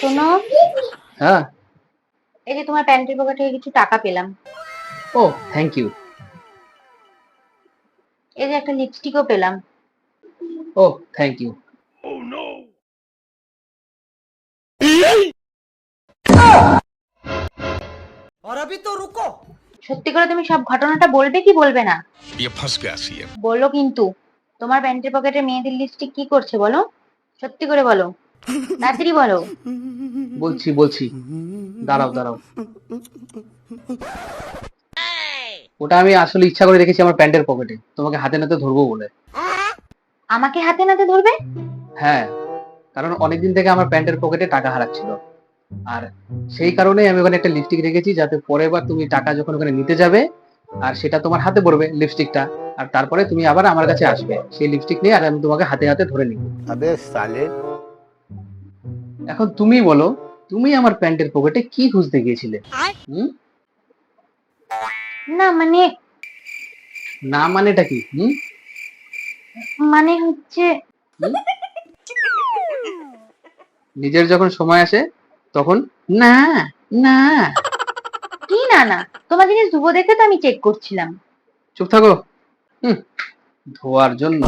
শোনো, হ্যাঁ। এই যে তোমার প্যান্টের পকেটে কিছু টাকা পেলাম। ও, থ্যাংক ইউ। এই যে একটা লিপস্টিকও পেলাম। ও, থ্যাংক ইউ। সত্যি করে তুমি সব ঘটনাটা বলবে কি বলবে না? ये फंस गया सी है। বলো কিন্তু। তোমার প্যান্টের পকেটে মেয়েদের লিপস্টিক কি করছে বলো? সত্যি করে বলো, তাড়াতাড়ি বলো। বলছি বলছি, দাঁড়াও দাঁড়াও। ওটা আমি আসলে ইচ্ছা করে রেখেছি আমার প্যান্টের পকেটে, তোমাকে হাতে নাতে ধরবো বলে। আমাকে হাতে নাতে ধরবে? হ্যাঁ, কারণ অনেকদিন থেকে আমার প্যান্টের পকেটে টাকা হারাচ্ছিল, আর সেই কারণে আমি ওখানে একটা লিপস্টিক রেখেছি, যাতে পরের বার তুমি টাকা যখন ওখানে নিতে যাবে আর সেটা তোমার হাতে পড়বে লিপস্টিকটা, আর তারপরে তুমি আবার আমার কাছে আসবে সেই লিপস্টিক নিয়ে, আর আমি তোমাকে হাতে হাতে ধরে নিব। अबे साले। এখন তুমি বলো, তুমি আমার প্যান্টের পকেটে কি খুঁজতে গিয়েছিলে? হুম? না মানে, না মানেটা কি? মানে হচ্ছে হুম? নিজের যখন সময় আসে তখন না না। কি না না, তোমার জিনিস ধুবো দেখে তো আমি চেক করছিলাম। চুপ থাকো। হুম, ধোয়ার জন্য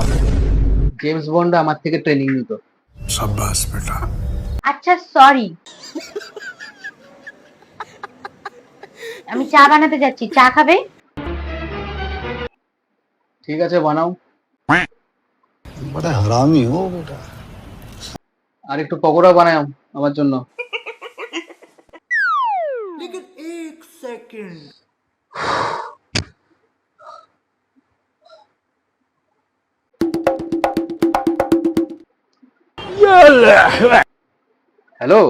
জেমস বন্ড আমার থেকে ট্রেনিং নিত। शाबाश बेटा। আচ্ছা সরি, আমি চা বানাতে যাচ্ছি, চা খাবে? ঠিক আছে, বানাও। बड़ा हरामी हो बेटा। আর একটু পকোড়া বানাও আমার জন্য। হ্যালো,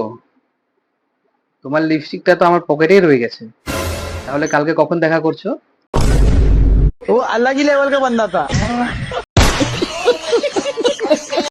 তোমার লিপস্টিকটা তো আমার পকেটেই রয়ে গেছে, তাহলে কালকে কখন দেখা করছো? वो अलग ही लेवल का बंदा था।